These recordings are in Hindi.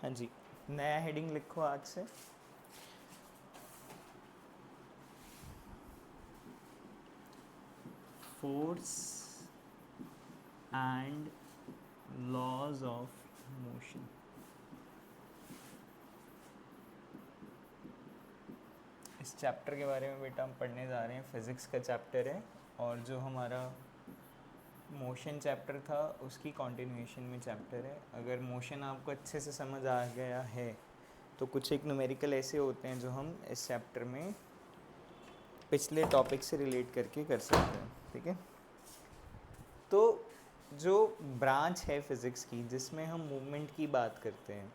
हाँ जी, नया हेडिंग लिखो आज से। Force and laws of motion. इस चैप्टर के बारे में बेटा हम पढ़ने जा रहे हैं, फिज़िक्स का चैप्टर है और जो हमारा मोशन चैप्टर था उसकी कंटिन्यूएशन में चैप्टर है। अगर मोशन आपको अच्छे से समझ आ गया है तो कुछ एक न्यूमेरिकल ऐसे होते हैं जो हम इस चैप्टर में पिछले टॉपिक से रिलेट करके कर सकते हैं, ठीक है। तो जो ब्रांच है फिज़िक्स की जिसमें हम मूवमेंट की बात करते हैं,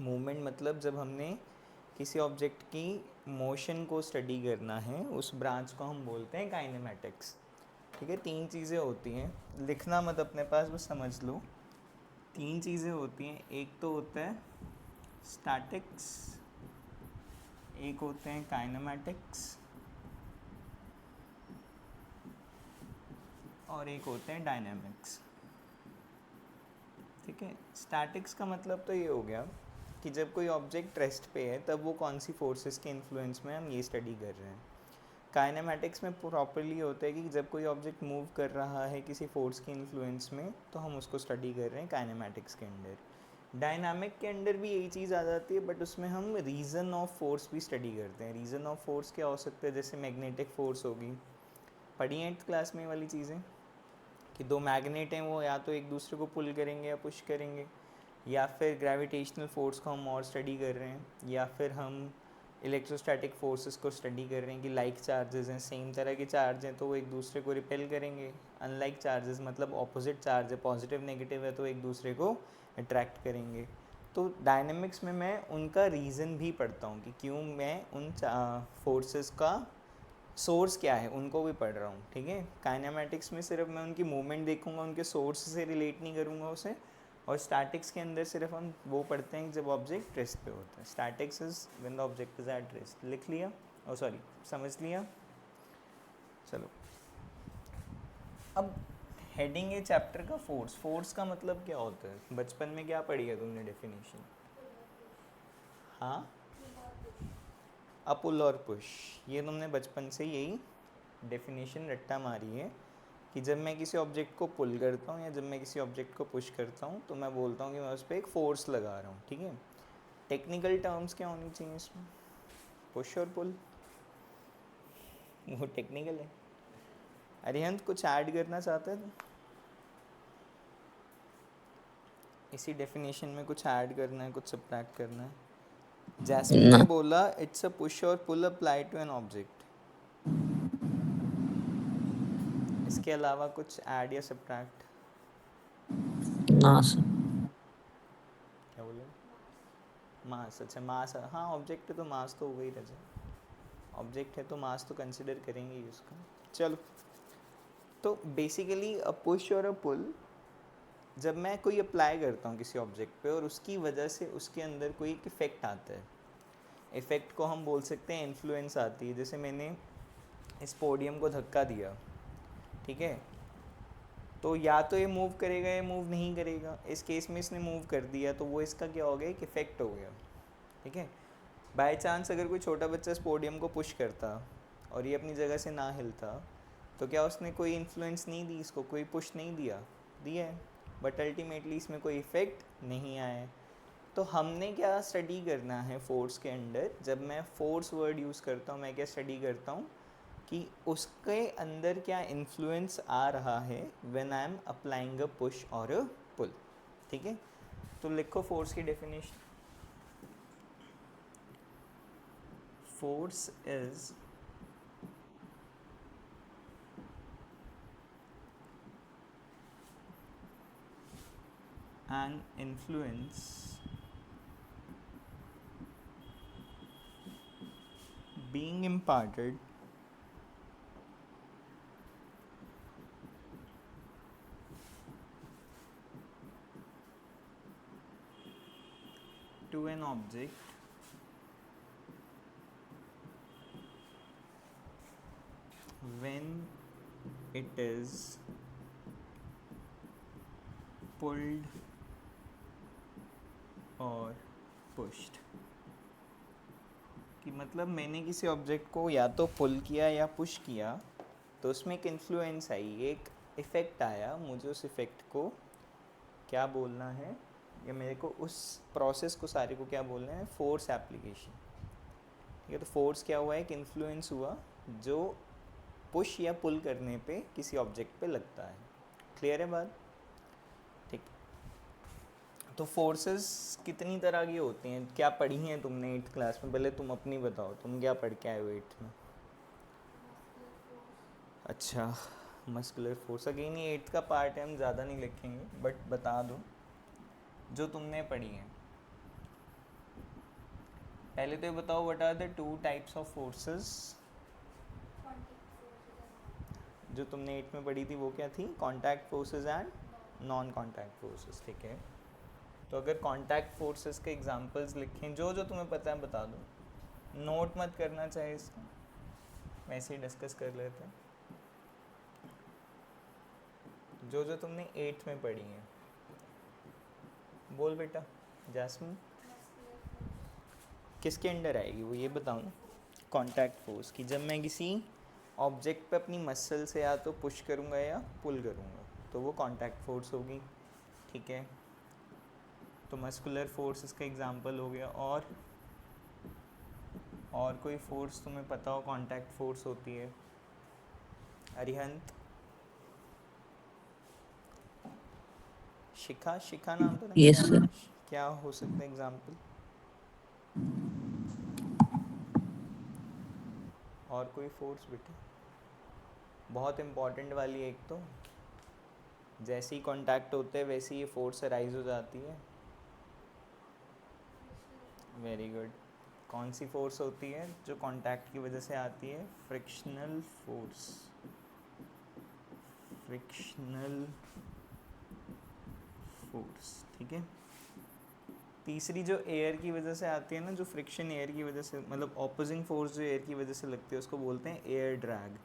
मूवमेंट मतलब जब हमने किसी ऑब्जेक्ट की मोशन को स्टडी करना है, उस ब्रांच को हम बोलते हैं काइनेमैटिक्स, ठीक है। तीन चीज़ें होती हैं, लिखना मत अपने पास, बस समझ लो। तीन चीज़ें होती हैं, एक तो होता है स्टैटिक्स, एक होते हैं काइनेमैटिक्स और एक होते हैं डायनामिक्स, ठीक है। स्टैटिक्स का मतलब तो ये हो गया कि जब कोई ऑब्जेक्ट रेस्ट पे है तब वो कौन सी फोर्सेस के इन्फ्लुएंस में हम ये स्टडी कर रहे हैं। काइनेमैटिक्स में प्रॉपरली होता है कि जब कोई ऑब्जेक्ट मूव कर रहा है किसी फोर्स के इन्फ्लुएंस में तो हम उसको स्टडी कर रहे हैं काइनेमैटिक्स के अंदर। डायनामिक के अंदर भी यही चीज़ आ जाती है, बट उसमें हम रीज़न ऑफ फोर्स भी स्टडी करते हैं। रीज़न ऑफ फोर्स क्या हो सकता है, जैसे मैग्नेटिक फोर्स होगी, पढ़ी है 8th क्लास में ये वाली चीज़ें कि दो मैग्नेट हैं वो या तो एक दूसरे को पुल करेंगे या पुश करेंगे, या फिर ग्रेविटेशनल फोर्स को हम और स्टडी कर रहे हैं, या फिर हम इलेक्ट्रोस्टैटिक फोर्सेस को स्टडी कर रहे हैं कि लाइक चार्जेस हैं, सेम तरह के चार्ज हैं तो वो एक दूसरे को रिपेल करेंगे। अनलाइक चार्जेस मतलब ऑपोजिट चार्ज है, पॉजिटिव नेगेटिव है तो एक दूसरे को अट्रैक्ट करेंगे। तो डायनेमिक्स में मैं उनका रीज़न भी पढ़ता हूँ कि क्यों मैं उन फोर्सेस का सोर्स क्या है उनको भी पढ़ रहा हूँ, ठीक है। काइनेमैटिक्स में सिर्फ मैं उनकी मूवमेंट देखूंगा, उनके सोर्स से रिलेट नहीं करूँगा उसे। और स्टैटिक्स के अंदर सिर्फ हम वो पढ़ते हैं जब ऑब्जेक्ट रेस्ट पे होता है। Statics is when the object is at rest. लिख लिया? ओ सॉरी, समझ लिया? चलो, अब हेडिंग है चैप्टर का फोर्स। फोर्स का मतलब क्या होता है, बचपन में क्या पढ़ी है तुमने डेफिनेशन? हाँ, अपुल और पुश, ये तुमने बचपन से यही डेफिनेशन रट्टा मारी है कि जब मैं किसी ऑब्जेक्ट को पुल करता हूँ या जब मैं किसी ऑब्जेक्ट को पुश करता हूँ तो मैं बोलता हूँ कि मैं उस पर एक फ़ोर्स लगा रहा हूँ, ठीक है। टेक्निकल टर्म्स क्या होनी चाहिए इसमें? पुश और पुल, वो टेक्निकल है। अरिहंत कुछ ऐड करना चाहते हैं तो इसी डेफिनेशन में कुछ ऐड करना है, कुछ सब्ट्रैक्ट करना है? जैस्मिन ने ना बोला इट्स अ पुश और पुल अप्लाई टू एन ऑब्जेक्ट। इसके अलावा कुछ ऐड या सब्ट्रैक्ट? ना सर। क्या बोले? मास, अच्छा मास, हाँ ऑब्जेक्ट है तो मास तो हो गई रहा, ऑब्जेक्ट है तो मास तो कंसिडर करेंगे ही उसका। चलो, तो बेसिकली अ पुश और अ पुल, जब मैं कोई अप्लाई करता हूँ किसी ऑब्जेक्ट पे और उसकी वजह से उसके अंदर कोई एक इफ़ेक्ट आता है, इफ़ेक्ट को हम बोल सकते हैं इन्फ्लुएंस आती है। जैसे मैंने इस पोडियम को धक्का दिया, ठीक है, तो या तो ये मूव करेगा या मूव नहीं करेगा। इस केस में इसने मूव कर दिया तो वो इसका क्या हो गया, एक इफ़ेक्ट हो गया, ठीक है। बाय चांस अगर कोई छोटा बच्चा इस पोडियम को पुश करता और ये अपनी जगह से ना हिलता तो क्या उसने कोई इन्फ्लुएंस नहीं दी इसको, कोई पुश नहीं दिया? दिया है, बट अल्टीमेटली इसमें कोई इफ़ेक्ट नहीं आया है। तो हमने क्या स्टडी करना है फोर्स के अंदर, जब मैं फोर्स वर्ड यूज़ करता हूँ मैं क्या स्टडी करता हूँ कि उसके अंदर क्या इन्फ्लुएंस आ रहा है when I am applying a push और अ पुल, ठीक है। तो लिखो फोर्स की definition. Force is an influence being imparted to an object when it is pulled और पुश्ड, कि मतलब मैंने किसी ऑब्जेक्ट को या तो पुल किया या पुश किया तो उसमें एक इन्फ्लुएंस आई, एक इफ़ेक्ट आया, मुझे उस इफ़ेक्ट को क्या बोलना है, या मेरे को उस प्रोसेस को सारे को क्या बोलना है, फोर्स एप्लीकेशन। ठीक है, तो फोर्स क्या हुआ, एक इन्फ्लुएंस हुआ जो पुश या पुल करने पे किसी ऑब्जेक्ट पे लगता है। क्लियर है बात? ठीक। तो फोर्सेस कितनी तरह की होती हैं, क्या पढ़ी हैं तुमने 8th क्लास में? पहले तुम अपनी बताओ, तुम क्या पढ़ के आए हो 8th में? अच्छा, मस्कुलर फोर्स अगेन ये 8th का पार्ट है, हम ज़्यादा नहीं लिखेंगे, बट बता दो जो तुमने पढ़ी हैं। पहले तो ये बताओ, what are the 2 types of forces जो तुमने 8th में पढ़ी थी, वो क्या थी? Contact forces and non contact forces. ठीक है, तो अगर कॉन्टैक्ट फोर्सेस के एग्जांपल्स लिखें, जो जो तुम्हें पता है बता दो, नोट मत करना चाहे इसको, वैसे ही डिस्कस कर लेते हैं। जो जो तुमने 8th में पढ़ी है, बोल बेटा। जैस्मिन, किसके अंडर आएगी वो, ये बताओ ना। कॉन्टैक्ट फोर्स की, जब मैं किसी ऑब्जेक्ट पे अपनी मसल से या तो पुश करूँगा या पुल करूँगा तो वो कॉन्टैक्ट फोर्स होगी। ठीक है, तो मस्कुलर फोर्स इसका एग्जांपल हो गया। और कोई फोर्स तुम्हें पता हो कॉन्टैक्ट फोर्स होती है? अरिहंत, शिखा, शिखा नाम तो नहीं? Yes sir. क्या हो सकता है एग्जांपल? और कोई फोर्स बेटे, बहुत इम्पॉर्टेंट वाली एक तो, जैसे ही कांटेक्ट होते हैं वैसे ही ये फोर्स अराइज हो जाती है। Very good. कौन सी फोर्स होती है जो कांटेक्ट की वजह से आती है? Frictional force. फ्रिक्शनल फोर्स, ठीक है। तीसरी जो एयर की वजह से आती है ना, जो फ्रिक्शन एयर की वजह से, मतलब ऑपोजिंग फोर्स जो एयर की वजह से लगती है, उसको बोलते हैं एयर ड्रैग।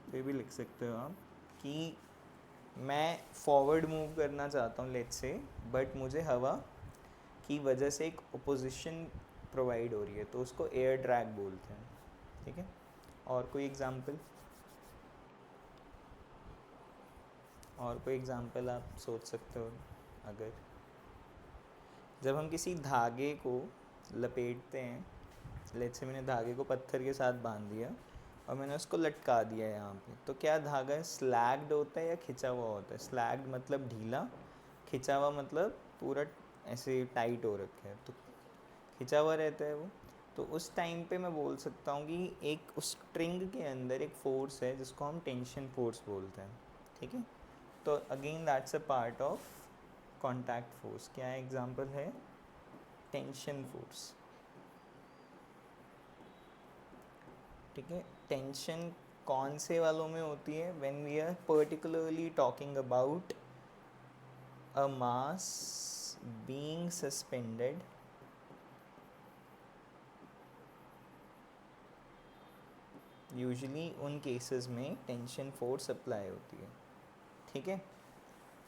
तो ये भी लिख सकते हो आप कि मैं फॉरवर्ड मूव करना चाहता हूँ लेट्स से, बट मुझे हवा की वजह से एक ओपोजिशन प्रोवाइड हो रही है, तो उसको एयर ड्रैग बोलते हैं। ठीक है, और कोई एग्जांपल? और कोई एग्जांपल आप सोच सकते हो? अगर जब हम किसी धागे को लपेटते हैं, लेट्स से मैंने धागे को पत्थर के साथ बांध दिया और मैंने उसको लटका दिया यहाँ पे, तो क्या धागा स्लैग्ड होता है या खिंचा हुआ होता है? स्लैग्ड मतलब ढीला, खिंचा हुआ मतलब पूरा ऐसे टाइट हो रखा है, तो खिंचा हुआ रहता है वो। तो उस टाइम पे मैं बोल सकता हूँ कि एक उस स्ट्रिंग के अंदर एक फोर्स है जिसको हम टेंशन फोर्स बोलते हैं। ठीक है, तो again that's a part of contact force. क्या एग्जांपल है? Tension force. ठीक है, टेंशन कौन से वालों में होती है? When we are particularly talking about a mass being suspended usually, उन केसेस में टेंशन फोर्स अप्लाई होती है। ठीक है,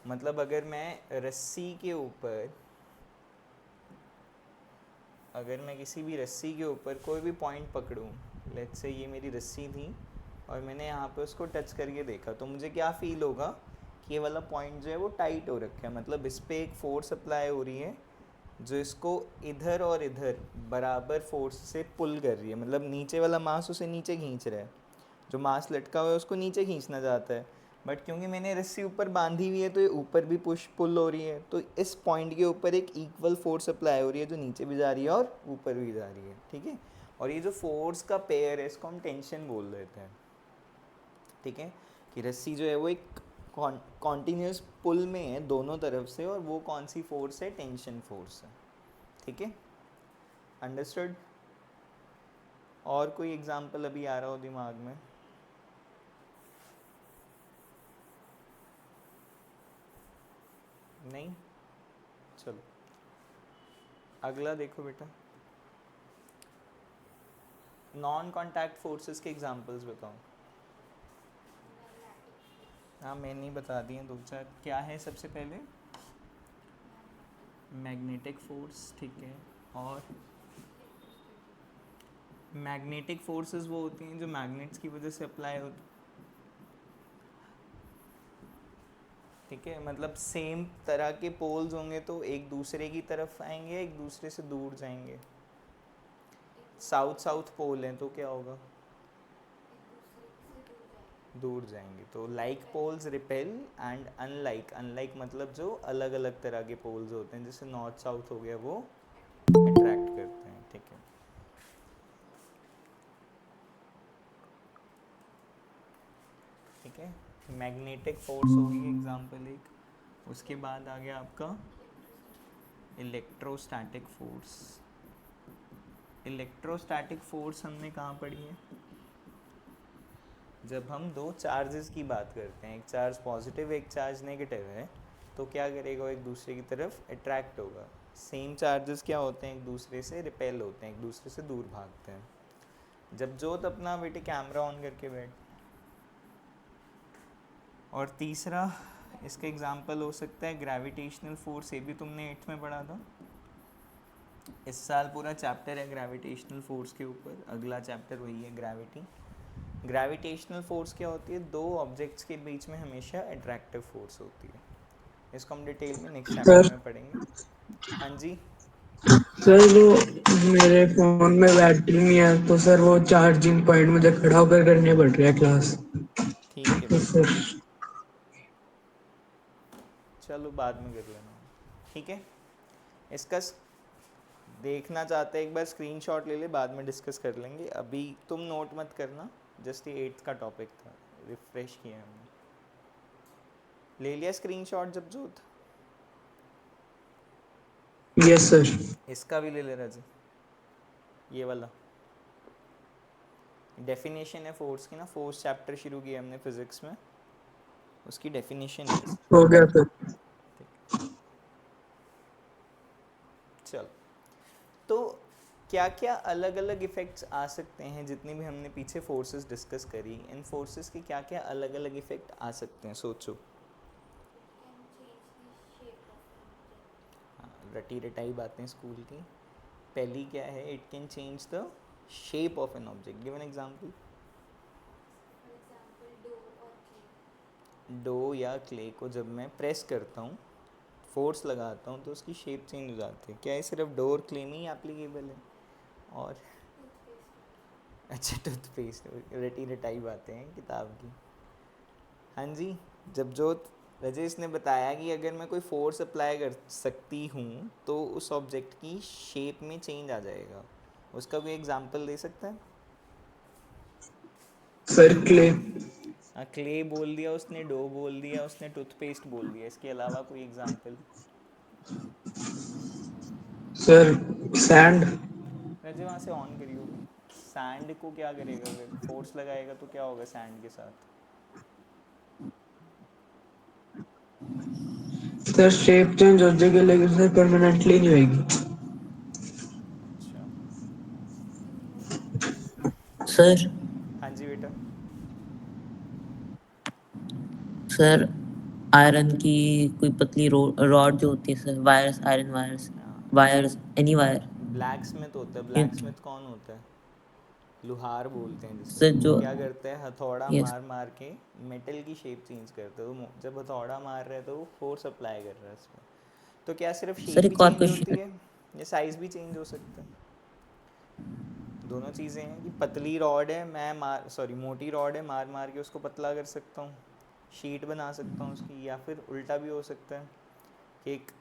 मतलब अगर मैं रस्सी के ऊपर, अगर मैं किसी भी रस्सी के ऊपर कोई भी पॉइंट पकड़ूं, लेट्स से ये मेरी रस्सी थी और मैंने यहाँ पे उसको टच करके देखा, तो मुझे क्या फील होगा कि ये वाला पॉइंट जो है वो टाइट हो रखा है, मतलब इस पर एक फोर्स अप्लाई हो रही है जो इसको इधर और इधर बराबर फोर्स से पुल कर रही है, मतलब नीचे वाला मास उसे नीचे खींच रहा है, जो मास लटका हुआ है उसको नीचे खींचना चाहता है, बट क्योंकि मैंने रस्सी ऊपर बांधी हुई है तो ये ऊपर भी पुश पुल हो रही है, तो इस पॉइंट के ऊपर एक इक्वल फोर्स अप्लाई हो रही है जो नीचे भी जा रही है और ऊपर भी जा रही है। ठीक है, और ये जो फोर्स का पेयर है इसको हम टेंशन बोल देते हैं। ठीक है, कि रस्सी जो है वो एक कॉन्टीन्यूस पुल में है दोनों तरफ से, और वो कौन सी फोर्स है? टेंशन फोर्स है। ठीक है, अंडरस्टूड? और कोई एग्जांपल अभी आ रहा हो दिमाग में? नहीं? चलो अगला देखो बेटा, नॉन कॉन्टैक्ट फोर्सेस के एग्जांपल्स बताओ। हाँ मैंने ही बता दिए दो चार। क्या है सबसे पहले? मैग्नेटिक फोर्स, ठीक है। और मैग्नेटिक फोर्सेस वो होती हैं जो मैग्नेट्स की वजह से अप्लाई होती, ठीक है। मतलब सेम तरह के पोल्स होंगे तो एक दूसरे की तरफ आएंगे, एक दूसरे से दूर जाएंगे। साउथ साउथ पोल हैं तो क्या होगा, दूर जाएंगे। तो like poles repel and unlike, unlike मतलब जो अलग अलग तरह के पोल्स होते हैं, जैसे नॉर्थ साउथ हो गया, वो अट्रैक्ट करते हैं, ठीक है। ठीक है, मैग्नेटिक फोर्स होगी एग्जांपल एक। उसके बाद आ गया आपका इलेक्ट्रोस्टैटिक फोर्स। इलेक्ट्रोस्टैटिक फोर्स हमने कहाँ पढ़ी है, जब हम दो चार्जेस की बात करते हैं, एक चार्ज पॉजिटिव एक चार्ज नेगेटिव है, तो क्या करेगा, एक दूसरे की तरफ अट्रैक्ट होगा। सेम चार्जेस क्या होते हैं, एक दूसरे से रिपेल होते हैं, एक दूसरे से दूर भागते हैं। जब जोत अपना बेटे कैमरा ऑन करके बैठ। और तीसरा इसका एग्जांपल हो सकता है ग्रेविटेशनल फोर्स, ये भी तुमने 8th में पढ़ा था। इस साल पूरा चैप्टर है ग्रेविटेशनल फोर्स के ऊपर, अगला चैप्टर वही है ग्रेविटी। ग्रेविटेशनल फोर्स क्या होती है, दो ऑब्जेक्ट्स के बीच में हमेशा अट्रैक्टिव फोर्स होती है। इसको हम डिटेल में नेक्स्ट चैप्टर सर में पढ़ेंगे। हाँ जी। सर वो मेरे फोन में बैटरी नहीं है तो सर वो चार्जिंग पॉइंट मुझे खड़ा होकर करने पड़ रहा है क्लास। ठीक है तो बेटा, सर चलो बाद में कर लेना, ठीक है। इसका देखना चाहते हैं एक बार स्क्रीनशॉट ले ले, बाद में डिस्कस कर लेंगे, अभी तुम नोट मत करना। जस्ट ये 8th का टॉपिक था, रिफ्रेश किया हमने। ले लिया स्क्रीनशॉट जब जो था? Yes sir. इसका भी ले ले राजू, ये वाला डेफिनेशन है फोर्स की ना, फोर्स चैप्टर शुरू किया हमने फिजिक्स में, उसकी डेफिनेशन है इसकी। हो गया सर। ठीक, चलो। तो क्या क्या अलग अलग इफ़ेक्ट्स आ सकते हैं, जितनी भी हमने पीछे फोर्सेस डिस्कस करी, इन फोर्सेस के क्या क्या अलग अलग इफ़ेक्ट आ सकते हैं, सोचो। हाँ, रटी रटाई बातें स्कूल की। पहली क्या है, it can change the shape of an object. Give an example. Dough या क्ले को जब मैं प्रेस करता हूँ, फोर्स लगाता हूँ, तो उसकी शेप चेंज हो जाती है। क्या ये सिर्फ डो और क्ले में ही एप्लीकेबल है? और अच्छा, टूथपेस्ट, रटी रटाई बातें हैं किताब की। हाँ जी। जब जो रजेश ने बताया कि अगर मैं कोई फोर्स अप्लाई कर सकती हूँ तो उस ऑब्जेक्ट की शेप में चेंज आ जाएगा, उसका कोई एग्जांपल दे सकता है? Sir clay. हाँ, क्ले बोल दिया उसने, डो बोल दिया उसने, टूथपेस्ट बोल दिया, इसके अलावा कोई एग्जांपल? Sir sand. रजे वहाँ से ऑन करियो भी। सैंड को क्या करेगा, अगर फोर्स लगाएगा तो क्या होगा सैंड के साथ? सर शेप चेंज हो जाएगी लेकिन सर परमानेंटली नहीं होगी। अच्छा। सर हाँ जी बेटा। सर आयरन की कोई पतली रॉड जो होती है sir, wires, iron wires, wires, any wire. Black Smith होता है, ब्लैक स्मिथ कौन होता है? लुहार बोलते हैं जिसे। सर वो जो, क्या करता है, हथौड़ा यस मार मार के मेटल की शेप चेंज करता है। वो जब हथौड़ा मार रहा है तो वो फोर्स अप्लाई कर रहा है इसमें। तो क्या सिर्फ सर, शेप ही एक और चेंज होती क्वेश्चन। है, या साइज भी चेंज हो सकता है? दोनों चीज़ें हैं कि पतली रॉड है, मैं मार सॉरी मोटी रॉड है, मार मार के उसको पतला कर सकता हूँ, शीट बना सकता हूँ उसकी। या फिर उल्टा भी हो सकता है कि एक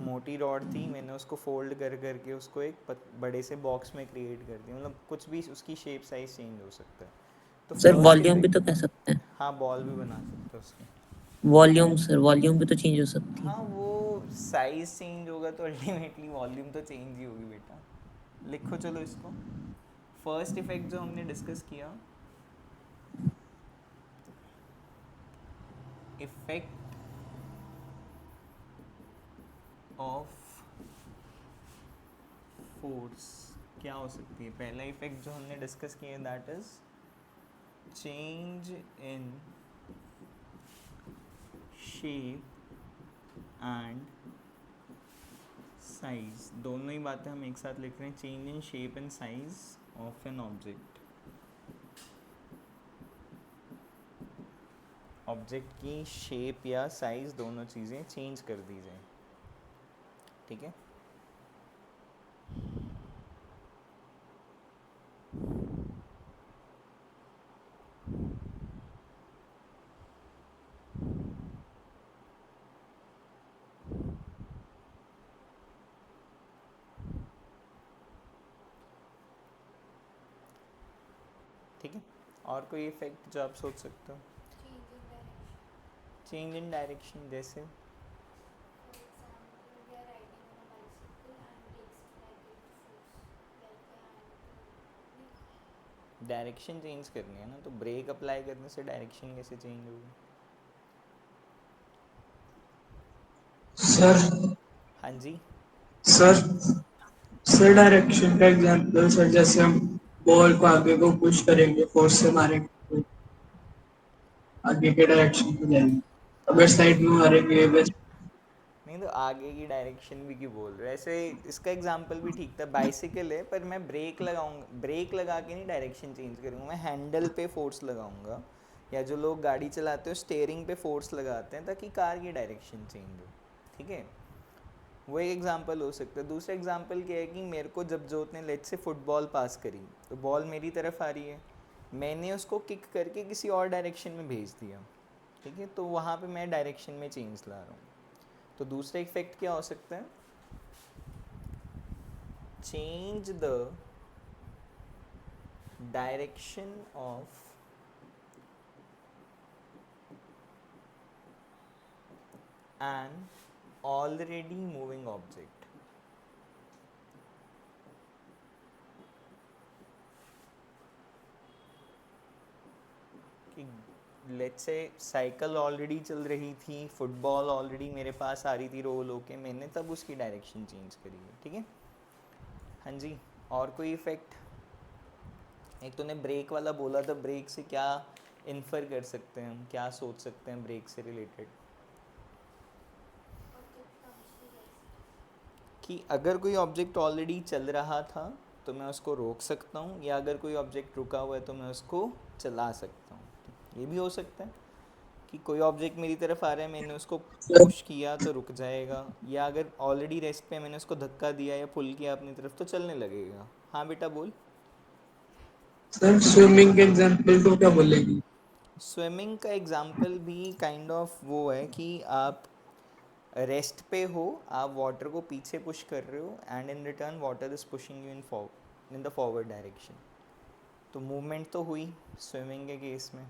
मोटी रॉड थी, मैंने उसको फोल्ड कर करके उसको एक बड़े से बॉक्स में क्रिएट कर दिया। मतलब कुछ भी उसकी शेप साइज चेंज हो सकता है। तो सर फर्स्ट वॉल्यूम भी इफेक्ट, तो कह सकते हैं। हाँ बॉल भी बना सकते हो उसकी। वॉल्यूम सर, वॉल्यूम भी तो चेंज हो सकती हाँ, है। वो साइज चेंज होगा तो अल्टीमेटली वॉल्यूम तो चेंज ही होगी बेटा। लिखो चलो इसको। फर्स्ट इफेक्ट जो हमने डिस्कस किया, इफेक्ट ऑफ फोर्स क्या हो सकती है? पहला इफेक्ट जो हमने डिस्कस किया that is change in shape and size, दोनों ही बातें हम एक साथ लिख रहे हैं. Change in shape and size of an object. Object की शेप या साइज दोनों चीज़ें चेंज कर दी जाए. ठीक है. ठीक है. और कोई इफेक्ट जो आप सोच सकते हो? चेंज इन डायरेक्शन जैसे डायरेक्शन चेंज करनी है ना, तो ब्रेक अप्लाई करने से डायरेक्शन कैसे चेंज होगी? सर हाँ जी. सर सर डायरेक्शन का एग्जांपल सर, जैसे हम बॉल को आगे को पुश करेंगे, फोर्स से मारेंगे तो आगे के डायरेक्शन में जाएंगे, अगर आगे साइड में मारेंगे वैसे. नहीं तो आगे की डायरेक्शन भी क्यों बोल रहे हो ऐसे? इसका एग्जांपल भी ठीक था. बाइसिकल है पर मैं ब्रेक लगाऊंगा, ब्रेक लगा के नहीं डायरेक्शन चेंज करूंगा, मैं हैंडल पे फोर्स लगाऊंगा. या जो लोग गाड़ी चलाते हो स्टेयरिंग पे फोर्स लगाते हैं ताकि कार की डायरेक्शन चेंज हो. ठीक है. वो एक एग्जांपल हो सकता है. दूसरा एग्जांपल क्या है कि मेरे को जब जोत ने लेट से फुटबॉल पास करी तो बॉल मेरी तरफ आ रही है, मैंने उसको किक करके किसी और डायरेक्शन में भेज दिया. ठीक है. तो वहाँ पे मैं डायरेक्शन में चेंज ला रहा हूँ. तो दूसरा इफेक्ट क्या हो सकता है? Change the direction of an already moving object. कि लेट्स से साइकिल ऑलरेडी चल रही थी, फुटबॉल ऑलरेडी मेरे पास आ रही थी रोल होके, मैंने तब उसकी डायरेक्शन चेंज करी है. ठीक है. हाँ जी. और कोई इफेक्ट? एक तूने ब्रेक वाला बोला था, ब्रेक से क्या इन्फर कर सकते हैं हम, क्या सोच सकते हैं ब्रेक से रिलेटेड? कि अगर कोई ऑब्जेक्ट ऑलरेडी चल रहा था तो मैं उसको रोक सकता हूँ, या अगर कोई ऑब्जेक्ट रुका हुआ है तो मैं उसको चला सकता हूँ. ये भी हो सकता है कि कोई ऑब्जेक्ट मेरी तरफ आ रहा है, मैंने उसको सर पुश किया तो रुक जाएगा, या अगर ऑलरेडी रेस्ट पे मैंने उसको धक्का दिया या पुल किया अपनी तरफ तो चलने लगेगा. हाँ बेटा बोल. सर स्विमिंग के एग्जांपल को क्या बोलेंगे? स्विमिंग का एग्जाम्पल भी काइंड ऑफ वो है कि आप रेस्ट पे हो, आप वाटर को पीछे पुश कर रहे हो and in return water is pushing you in the forward direction. तो मूवमेंट तो हुई स्विमिंग के केस में,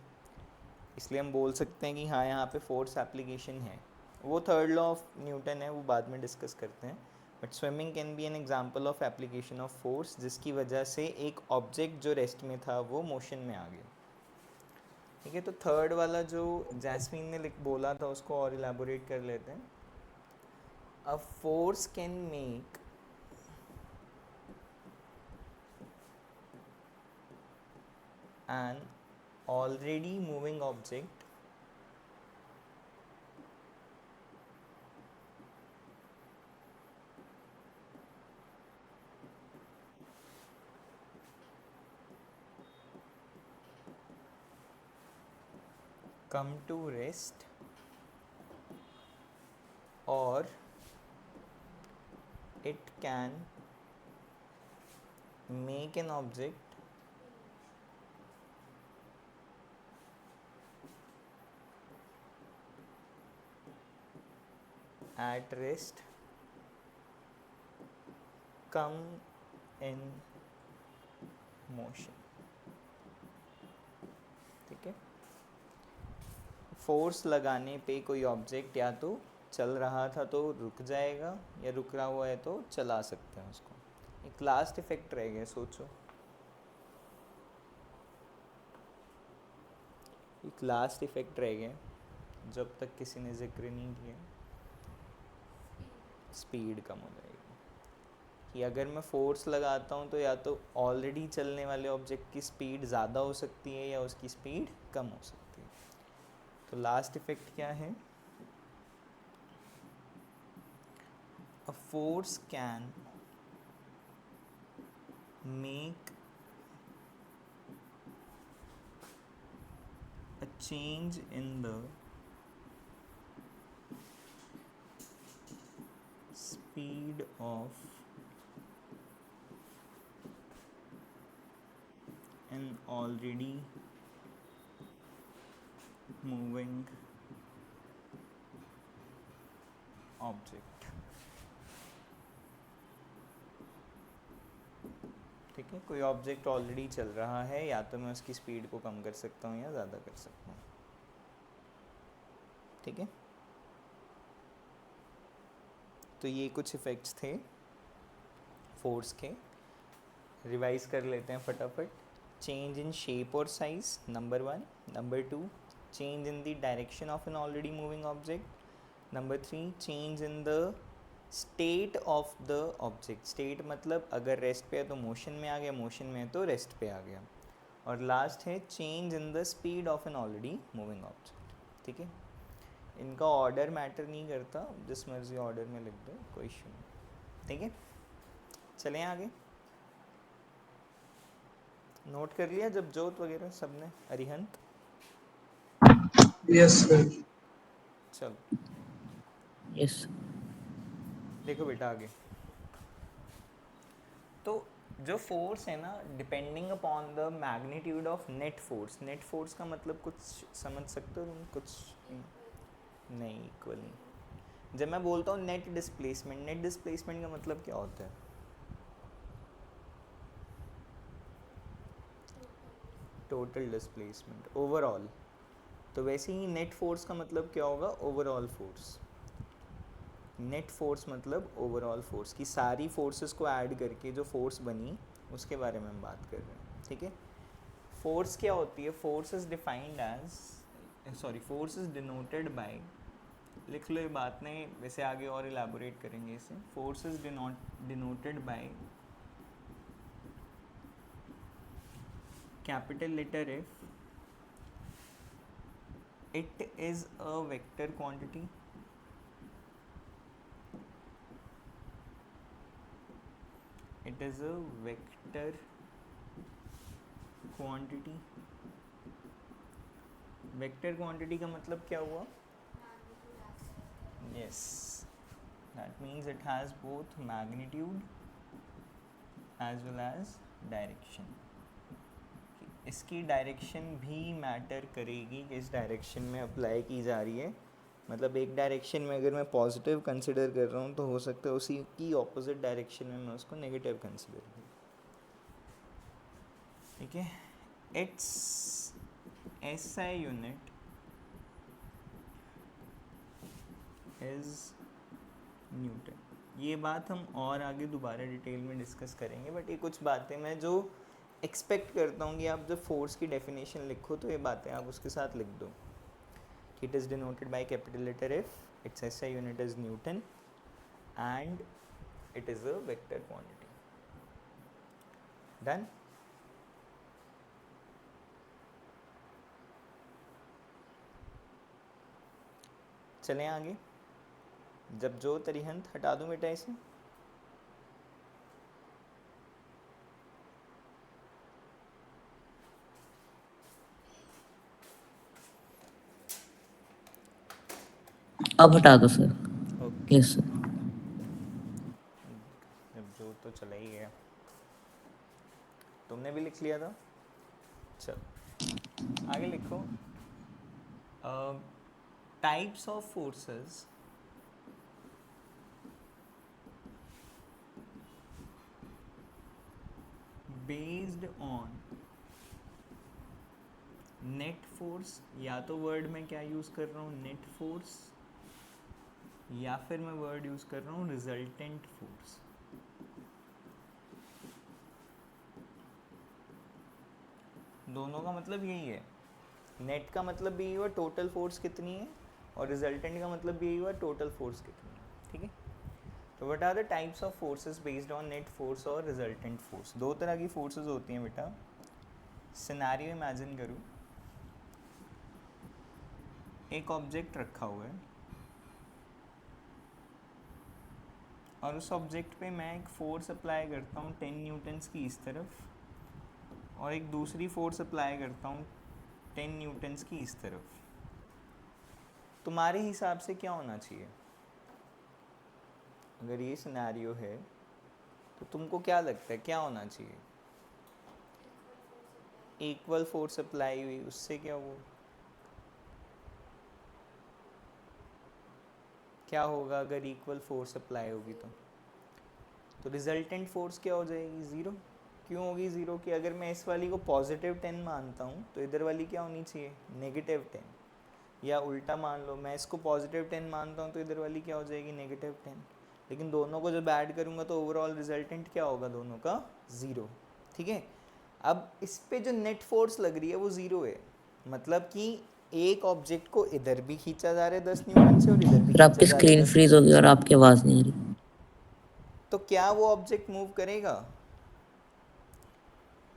इसलिए हम बोल सकते हैं कि हाँ यहाँ पे फोर्स एप्लीकेशन है. वो थर्ड लॉ ऑफ न्यूटन है, वो बाद में डिस्कस करते हैं. But swimming can be an example of application of force, जिसकी वजह से एक ऑब्जेक्ट जो रेस्ट में था वो मोशन में आ गया. ठीक है. तो थर्ड वाला जो जैस्मीन ने लिख बोला था उसको और इलेबोरेट कर लेते हैं. A force can make an already moving object come to rest, or it can make an object at rest come in motion. ठीक है. फोर्स लगाने पे कोई ऑब्जेक्ट या तो चल रहा था तो रुक जाएगा, या रुक रहा हुआ है तो चला सकते हैं उसको. एक लास्ट इफेक्ट रह गया, सोचो. एक लास्ट इफेक्ट रह गया जब तक किसी ने जिक्र नहीं किया. स्पीड कम हो जाएगी. कि अगर मैं फोर्स लगाता हूँ तो या तो ऑलरेडी चलने वाले ऑब्जेक्ट की स्पीड ज़्यादा हो सकती है या उसकी स्पीड कम हो सकती है. तो लास्ट इफेक्ट क्या है? अ a force can make a change in the speed of an already moving object. ठीक है, कोई ऑब्जेक्ट ऑलरेडी चल रहा है, या तो मैं उसकी स्पीड को कम कर सकता हूँ या ज़्यादा कर सकता हूँ. ठीक है, तो ये कुछ इफ़ेक्ट्स थे फोर्स के. रिवाइज कर लेते हैं फटाफट. चेंज इन शेप और size, number 1. Number 2, change in the direction of an already moving object. Number 3, change in the state of the object. State मतलब अगर रेस्ट पे है तो मोशन में आ गया, मोशन में है तो रेस्ट पे आ गया. और लास्ट है change in the speed of an already moving object. ठीक है, इनका ऑर्डर मैटर नहीं करता, जिस मर्जी ऑर्डर में लिख दो, कोई इशू नहीं. ठीक है, चलें आगे. नोट कर लिया जबजोत वगैरह सबने, अरिहंत? Yes sir. चलो यस. देखो बेटा आगे. तो जो फोर्स है ना, depending upon the magnitude of net force. Net force का मतलब कुछ समझ सकते हो तुम? कुछ नहीं, इक्वल नहीं. जब मैं बोलता हूँ नेट डिस्प्लेसमेंट, नेट डिस्प्लेसमेंट का मतलब क्या होता है? Total displacement, overall. तो वैसे ही नेट फोर्स का मतलब क्या होगा? Overall force. नेट फोर्स मतलब ओवरऑल फोर्स की सारी फोर्सेस को ऐड करके जो फोर्स बनी, उसके बारे में हम बात कर रहे हैं. ठीक है, फोर्स क्या होती है? Force is defined as, force is denoted by, लिख लो ये बात नहीं, वैसे आगे और इलाबोरेट करेंगे इसे. Force is denoted by capital letter F. It is a vector quantity. It is a vector quantity. Vector quantity का मतलब क्या हुआ? Yes, that means it has both magnitude as well as direction. इसकी डायरेक्शन भी मैटर करेगी, किस डायरेक्शन में अप्लाई की जा रही है. मतलब एक डायरेक्शन में अगर मैं पॉजिटिव कंसिडर कर रहा हूँ तो हो सकता है उसी की ऑपोजिट डायरेक्शन में मैं उसको नेगेटिव कंसिडर करूँ. ठीक है, it's SI unit is Newton. ये बात हम और आगे दोबारा डिटेल में डिस्कस करेंगे, बट ये कुछ बातें मैं जो एक्सपेक्ट करता हूँ कि आप जब फोर्स की डेफिनेशन लिखो तो ये बातें आप उसके साथ लिख दो. It is denoted by capital letter F. Its SI unit is Newton and it is a vector quantity. Done? चलें आगे. जब जो तरीहंत हटा दूं बेटा इसे. अब हटा दो सर. Okay, yes sir. जब जो तो चला ही गया. तुमने भी लिख लिया था. चलो आगे लिखो. Types of forces based on net force. या तो वर्ड में क्या यूज़ कर रहा हूँ? Net force. या फिर मैं वर्ड यूज़ कर रहा हूँ रिजल्टेंट फोर्स. दोनों का मतलब यही है. नेट का मतलब भी यही हुआ टोटल फोर्स कितनी है, और रिजल्टेंट का मतलब भी यही हुआ टोटल फोर्स कितनी है. ठीक है, तो what are the types of forces based on net force और रिजल्टेंट फोर्स? दो तरह की फोर्सेस होती हैं बेटा. सिनेरियो इमेजिन करो, एक ऑब्जेक्ट रखा हुआ है, और उस ऑब्जेक्ट पे मैं एक फोर्स अप्लाई करता हूँ 10 न्यूटन्स की इस तरफ और एक दूसरी फोर्स अप्लाई करता हूँ 10 न्यूटन्स की इस तरफ, तुम्हारे हिसाब से क्या होना चाहिए? अगर ये सिनेरियो है तो तुमको क्या लगता है क्या होना चाहिए? इक्वल फोर्स अप्लाई हुई, उससे क्या हुआ? क्या होगा अगर इक्वल फोर्स अप्लाई होगी तो रिजल्टेंट फोर्स क्या हो जाएगी? ज़ीरो। क्यों होगी ज़ीरो? कि अगर मैं इस वाली को पॉजिटिव 10 मानता हूँ तो इधर वाली क्या होनी चाहिए? नेगेटिव 10। या उल्टा मान लो, मैं इसको पॉजिटिव 10 मानता हूँ तो इधर वाली क्या हो जाएगी? नेगेटिव 10। लेकिन दोनों को जब ऐड करूँगा तो ओवरऑल रिजल्टेंट क्या होगा दोनों का? ज़ीरो। ठीक है, अब इस पे जो नेट फोर्स लग रही है वो ज़ीरो है, मतलब कि एक ऑब्जेक्ट को इधर भी खींचा जा रहा है 10 न्यूटन से और इधर भी फिर खींचा आपकी जा रहा है स्क्रीन 10 फ्रीज हो न्यूटन गई और से। आपकी आवाज नहीं आ रही। तो क्या वो ऑब्जेक्ट मूव करेगा?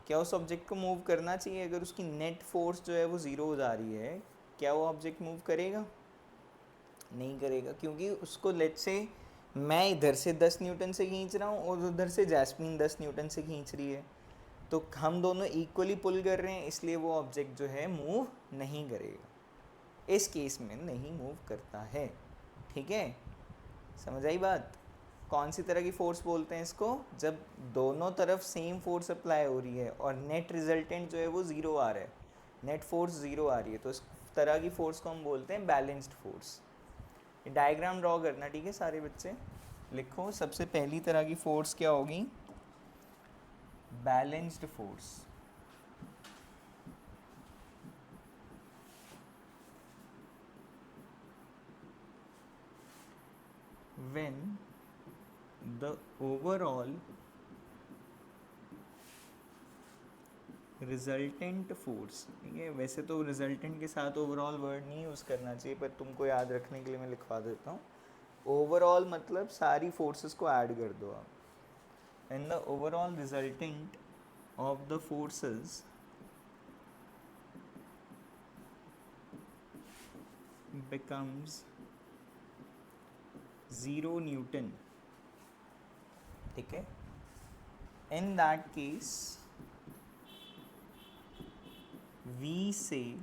क्या उस ऑब्जेक्ट को मूव करना चाहिए अगर उसकी नेट फोर्स जो है वो ज़ीरो हो जा रही है? क्या वो ऑब्जेक्ट मूव करेगा? नहीं करेगा, क्योंकि उसको लेट से मैं इधर से 10 न्यूटन से खींच रहा हूँ और उधर से जैस्मीन 10 न्यूटन से खींच रही है, तो हम दोनों इक्वली पुल कर रहे हैं, इसलिए वो ऑब्जेक्ट जो है मूव नहीं करेगा। इस केस में नहीं मूव करता है। ठीक है, समझ आई बात? कौन सी तरह की फोर्स बोलते हैं इसको? जब दोनों तरफ सेम फोर्स अप्लाई हो रही है और नेट रिजल्टेंट जो है वो ज़ीरो आ रहा है, नेट फोर्स ज़ीरो आ रही है, तो इस तरह की फोर्स को हम बोलते हैं बैलेंस्ड फोर्स। डायग्राम ड्रॉ करना, ठीक है सारे बच्चे? लिखो, सबसे पहली तरह की फोर्स क्या होगी? Balanced force. when the overall resultant force, ठीक है, वैसे तो रिजल्टेंट के साथ ओवरऑल वर्ड नहीं यूज़ करना चाहिए, पर तुमको याद रखने के लिए मैं लिखवा देता हूँ। ओवरऑल मतलब सारी फोर्सेस को ऐड कर दो आप। And the overall resultant of the forces becomes 0 Newton. ठीक है, in that case we say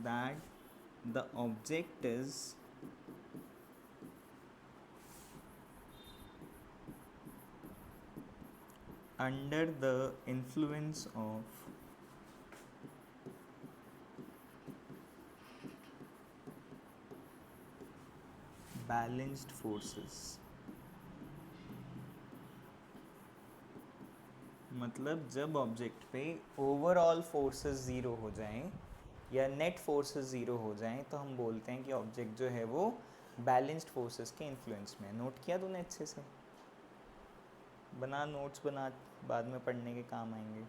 that the object is under the influence of balanced forces। मतलब जब ऑब्जेक्ट पे ओवरऑल फोर्सेस ज़ीरो हो जाएं या नेट फोर्सेस ज़ीरो हो जाएं तो हम बोलते हैं कि ऑब्जेक्ट जो है वो बैलेंस्ड फोर्सेस के इन्फ्लुएंस में। नोट किया तूने अच्छे से? बना नोट्स बना, बाद में पढ़ने के काम आएंगे।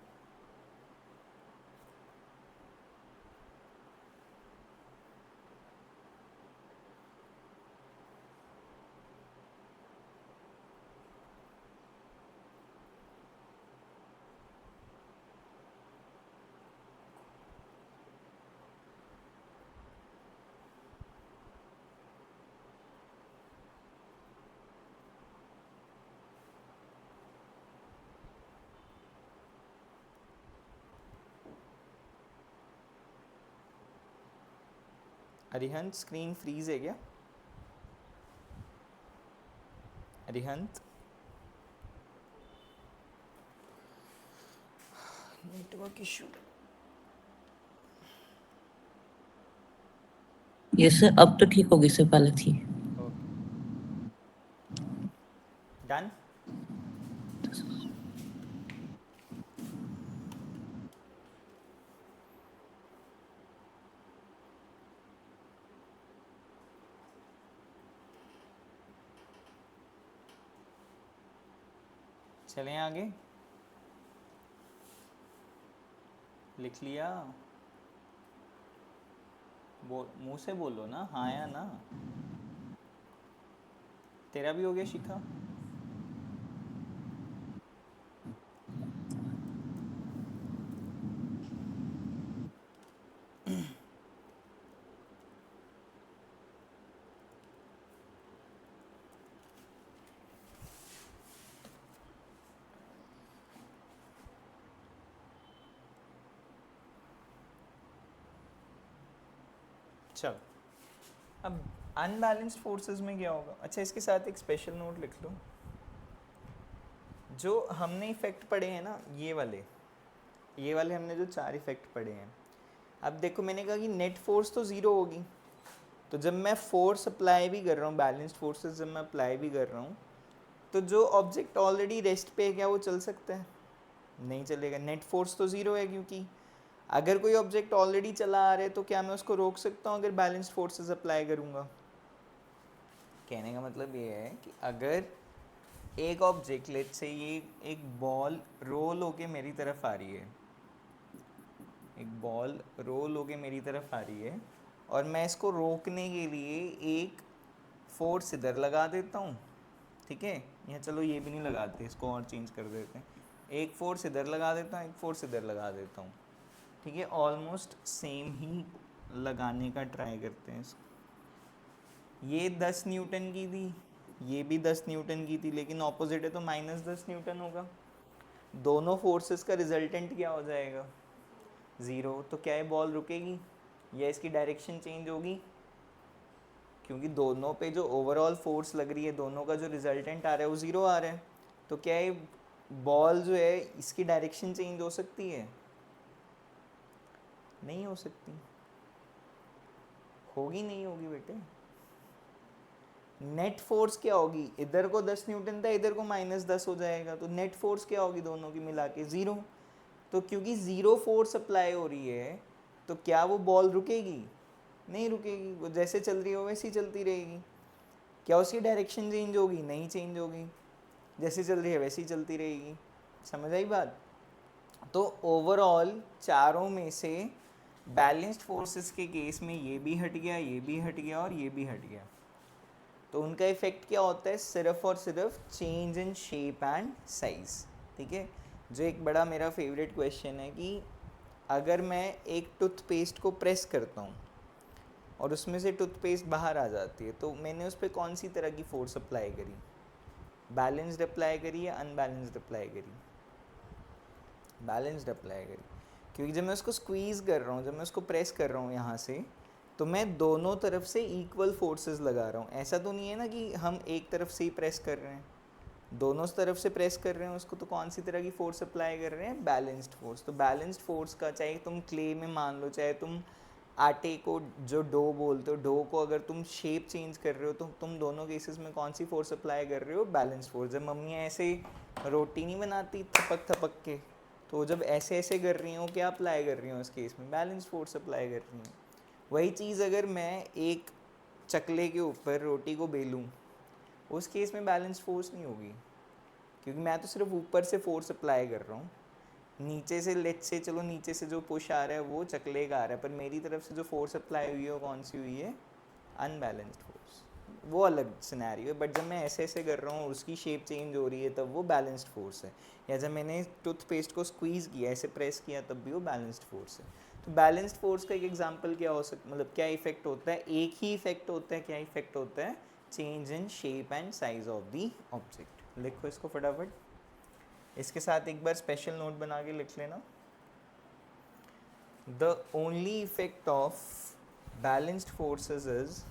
अरिहंत, स्क्रीन फ्रीज है क्या? Arihant, network issue. ये सर अब तो ठीक होगी, इससे पहले थी। Okay, done. चलें आगे? लिख लिया? मुंह से बोलो ना, हाँ या ना। तेरा भी हो गया शिखा? चल अब अनबैलेंस्ड फोर्सेस में क्या होगा? अच्छा, इसके साथ एक स्पेशल नोट लिख लो। जो हमने इफेक्ट पढ़े हैं ना, ये वाले हमने जो 4 इफेक्ट पढ़े हैं, अब देखो मैंने कहा कि नेट फोर्स तो ज़ीरो होगी, तो जब मैं फोर्स अप्लाई भी कर रहा हूँ, बैलेंस्ड फोर्सेस जब मैं अप्लाई भी कर रहा हूँ, तो जो ऑब्जेक्ट ऑलरेडी रेस्ट पे है क्या वो चल सकता है? नहीं चलेगा, नेट फोर्स तो ज़ीरो है। क्योंकि अगर कोई ऑब्जेक्ट ऑलरेडी चला आ रहा है तो क्या मैं उसको रोक सकता हूँ अगर बैलेंस्ड फोर्सेस अप्लाई करूँगा? कहने का मतलब ये है कि अगर एक ऑब्जेक्ट, लेट्स से ये एक बॉल रोल होके मेरी तरफ आ रही है, एक बॉल रोल होके मेरी तरफ आ रही है, और मैं इसको रोकने के लिए एक फोर्स इधर लगा देता हूँ, ठीक है, या चलो ये भी नहीं लगाते, इसको और चेंज कर देते हैं, एक फोर्स इधर लगा देता हूँ, एक फोर्स इधर लगा देता हूँ, ठीक है, ऑलमोस्ट सेम ही लगाने का ट्राई करते हैं इसको। ये 10 न्यूटन की थी, ये भी 10 न्यूटन की थी, लेकिन ऑपोजिट है तो -10 न्यूटन होगा। दोनों फोर्सेस का रिजल्टेंट क्या हो जाएगा? ज़ीरो। तो क्या ये बॉल रुकेगी या इसकी डायरेक्शन चेंज होगी? क्योंकि दोनों पे जो ओवरऑल फोर्स लग रही है, दोनों का जो रिजल्टेंट आ रहा है वो ज़ीरो आ रहा है, तो क्या ये बॉल जो है इसकी डायरेक्शन चेंज हो सकती है? नहीं हो सकती। होगी नहीं होगी बेटे। नेट फोर्स क्या होगी? इधर को 10 न्यूटन था, इधर को -10 हो जाएगा, तो नेट फोर्स क्या होगी दोनों की मिला के? ज़ीरो। तो क्योंकि ज़ीरो फोर्स अप्लाई हो रही है, तो क्या वो बॉल रुकेगी? नहीं रुकेगी, वो जैसे चल रही हो वैसे ही चलती रहेगी। क्या उसकी डायरेक्शन चेंज होगी? नहीं चेंज होगी, जैसे चल रही है वैसे ही चलती रहेगी। समझ आई बात? तो ओवरऑल चारों में से बैलेंस्ड फोर्सेस के केस में ये भी हट गया, ये भी हट गया और ये भी हट गया, तो उनका इफेक्ट क्या होता है? सिर्फ और सिर्फ change in shape and size. ठीक है, जो एक बड़ा मेरा फेवरेट क्वेश्चन है कि अगर मैं एक टूथपेस्ट को प्रेस करता हूँ और उसमें से टूथपेस्ट बाहर आ जाती है, तो मैंने उस पर कौन सी तरह की फोर्स अप्लाई करी? बैलेंस्ड अप्लाई करी या अनबैलेंस्ड अप्लाई करी? बैलेंस्ड अप्लाई करी, क्योंकि जब मैं उसको स्क्वीज़ कर रहा हूँ, जब मैं उसको प्रेस कर रहा हूँ यहाँ से, तो मैं दोनों तरफ से इक्वल फोर्सेस लगा रहा हूँ। ऐसा तो नहीं है ना कि हम एक तरफ से ही प्रेस कर रहे हैं, दोनों तरफ से प्रेस कर रहे हैं उसको, तो कौन सी तरह की फोर्स अप्लाई कर रहे हैं? Balanced force. तो बैलेंस्ड फोर्स का, चाहे तुम क्ले में मान लो, चाहे तुम आटे को जो डो बोलते हो, डो को अगर तुम शेप चेंज कर रहे हो, तो तुम दोनों केसेस में कौन सी फोर्स अप्लाई कर रहे हो? Balanced force. जब मम्मियाँ ऐसे रोटी नहीं बनाती थपक थपक के, तो जब ऐसे ऐसे कर रही हूँ, क्या अप्लाई कर रही हूँ? उस केस में बैलेंस्ड फोर्स अप्लाई कर रही हूँ। वही चीज़ अगर मैं एक चकले के ऊपर रोटी को बेलूँ, उस केस में बैलेंस्ड फोर्स नहीं होगी, क्योंकि मैं तो सिर्फ ऊपर से फोर्स अप्लाई कर रहा हूँ, नीचे से, लेट्स से, चलो नीचे से जो पुश आ रहा है वो चकले का आ रहा है, पर मेरी तरफ से जो फोर्स अप्लाई हुई है वो कौन सी हुई है? Unbalanced force. वो अलग सिनेरियो है, बट जब मैं ऐसे ऐसे कर रहा हूँ और उसकी शेप चेंज हो रही है, तब वो बैलेंस्ड फोर्स है। या जब मैंने टूथपेस्ट को स्क्वीज़ किया, ऐसे प्रेस किया, तब भी वो बैलेंस्ड फोर्स है। तो बैलेंस्ड फोर्स का एक एग्जांपल क्या हो सकता, मतलब क्या इफेक्ट होता है? एक ही इफेक्ट होता है। क्या इफेक्ट होता है? Change in shape and size of the object. लिखो इसको फटाफट। इसके साथ एक बार स्पेशल नोट बना के लिख लेना। The only effect of balanced forces is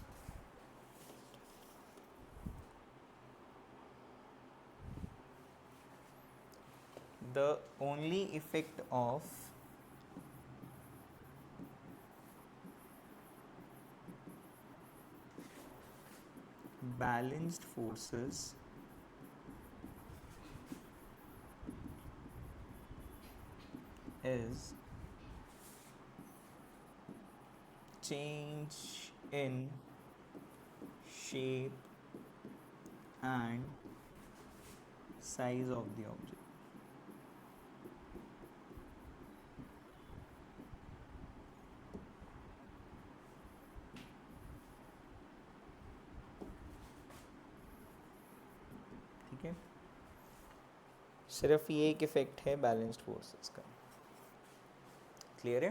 the only effect of balanced forces is change in shape and size of the object. ठीक है, सिर्फ ये एक इफेक्ट है बैलेंस्ड फोर्सेस का। क्लियर है?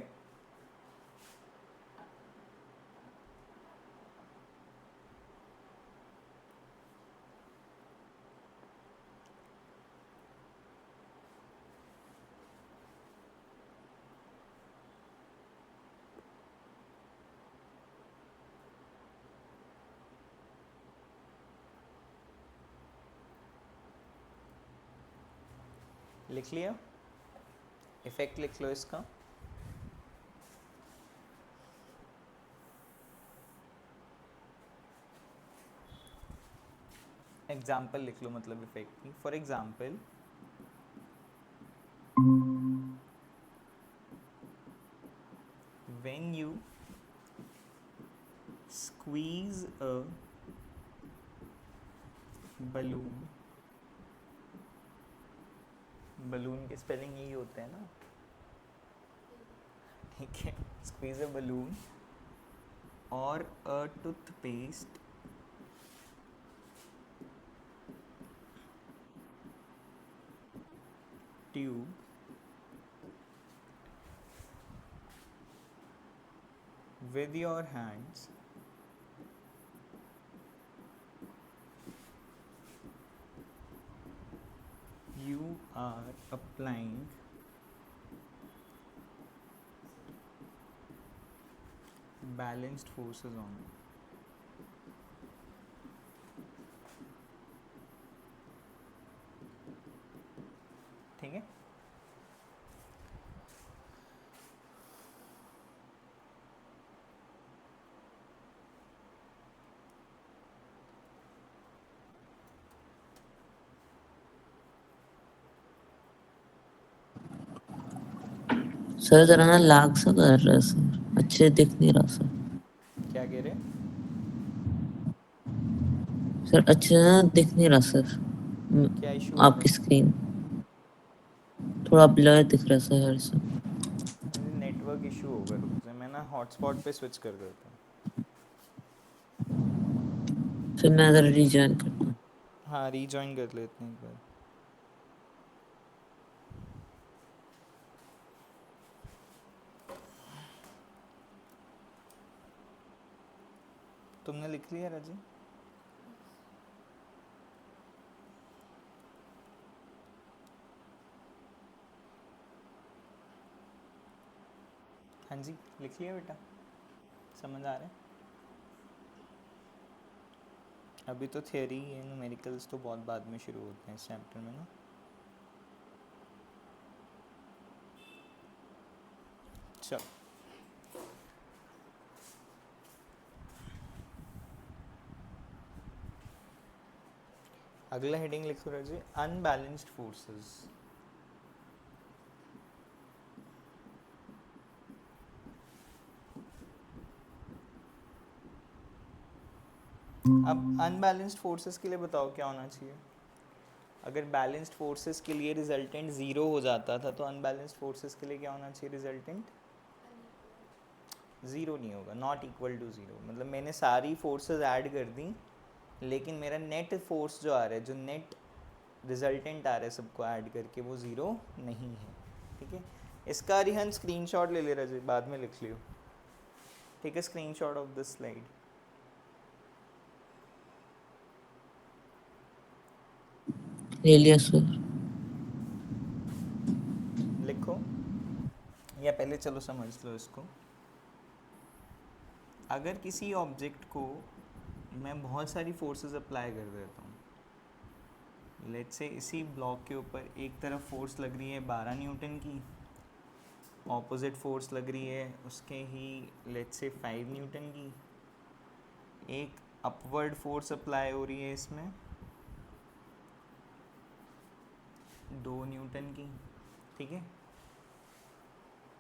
लिख लिया? इफेक्ट लिख लो इसका। एग्जाम्पल लिख लो मतलब इफेक्ट की। For example, when you squeeze a balloon, balloon के स्पेलिंग यही होते हैं ना, ठीक है, स्क्वीज अ बलून और a toothpaste tube with your hands, you are applying balanced forces on it. ठीक है? सर जरा ना लाग सा कर रहा है सर, अच्छे दिख नहीं रहा सर। क्या कह रहे? सर अच्छे ना दिख नहीं रहा सर। क्या इशू आ आपकी रहा स्क्रीन थोड़ा ब्लर दिख रहा है सर सर। है? नेटवर्क इशू होगा, रुक जा, मैं ना हॉटस्पॉट पे स्विच कर देता हूँ। फिर मैं जरा रीजॉइन करता हूँ। हाँ, रीजॉइन कर लेते हैं एक बार। तुमने लिख लिया राजी? हाँ जी, लिख लिया बेटा? समझ आ रहा है? अभी तो थियोरी है, न्यूमेरिकल्स तो बहुत बाद में शुरू होते हैं इस चैप्टर में ना। चलो, अगला हेडिंग लिखो राजी, अनबैलेंस्ड फोर्सेस। अब अनबैलेंस्ड फोर्सेस के लिए बताओ क्या होना चाहिए? अगर बैलेंस्ड फोर्सेस के लिए रिजल्टेंट ज़ीरो हो जाता था तो अनबैलेंस्ड फोर्सेस के लिए क्या होना चाहिए रिजल्टेंट? ज़ीरो नहीं होगा, नॉट इक्वल टू ज़ीरो। मतलब मैंने सारी फोर्सेस ऐड कर दी, लेकिन मेरा नेट फोर्स जो आ रहा है, जो नेट रिजल्टेंट आ रहा है सबको ऐड करके, वो ज़ीरो नहीं है। ठीक है, इसका रिहन स्क्रीनशॉट ले ले रहे, बाद में लिख लियो। ठीक है, स्क्रीनशॉट ऑफ दिस स्लाइड ले लिया सर। लिखो, या पहले चलो समझ लो इसको। अगर किसी ऑब्जेक्ट को मैं बहुत सारी फोर्सेस अप्लाई कर देता हूँ, लेट्स से इसी ब्लॉक के ऊपर एक तरफ फोर्स लग रही है 12 न्यूटन की, ऑपोजिट फोर्स लग रही है उसके ही लेट्स से 5 न्यूटन की, एक अपवर्ड फोर्स अप्लाई हो रही है इसमें 2 न्यूटन की। ठीक है,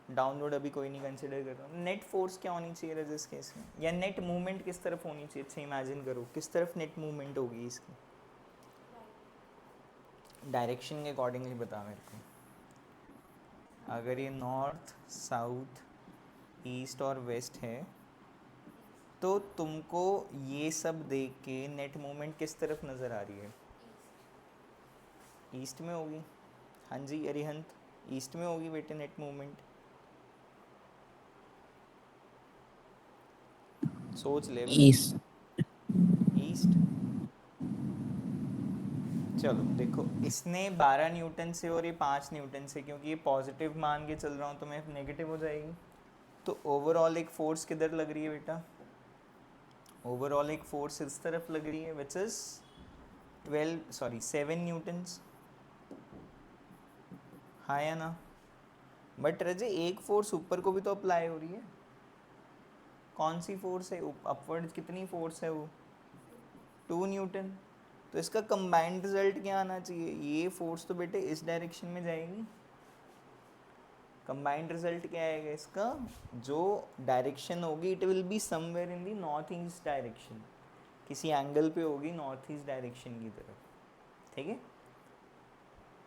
डाउनलोड अभी कोई नहीं कंसिडर कर रहा हूँ। नेट फोर्स क्या होनी चाहिए रजिस केस में, या नेट मूवमेंट किस तरफ होनी चाहिए? अच्छा इमेजिन करो किस तरफ नेट मूवमेंट होगी इसकी, डायरेक्शन के अकॉर्डिंगली बता मेरे को। अगर ये नॉर्थ साउथ ईस्ट और वेस्ट है तो तुमको ये सब देख के नेट मूवमेंट किस तरफ नज़र आ रही है? ईस्ट में होगी। हाँ जी अरिहंत, ईस्ट में होगी बेटे नेट मूवमेंट। सोच ले भाई। ईस्ट। ईस्ट। चलो देखो, इसने 12 न्यूटन से और ये 5 न्यूटन से, क्योंकि ये पॉजिटिव मान के चल रहा हूँ तो मैं नेगेटिव हो जाएगी। तो ओवरऑल एक फोर्स किधर लग रही है बेटा? ओवरऑल एक फोर्स इस तरफ लग रही है विच इज़ 7 न्यूटन्स। हाँ या ना? बट रजे एक फोर्स ऊपर को भी तो अप्लाई हो रही है। कौन सी फोर्स है अपवर्ड, कितनी फोर्स है वो? 2 न्यूटन। तो इसका कंबाइंड रिजल्ट क्या आना चाहिए? ये फोर्स तो बेटे इस डायरेक्शन में जाएगी, कंबाइंड रिजल्ट क्या आएगा इसका? जो डायरेक्शन होगी it will be somewhere in the north east direction, किसी एंगल पे होगी नॉर्थ ईस्ट डायरेक्शन की तरफ। ठीक है,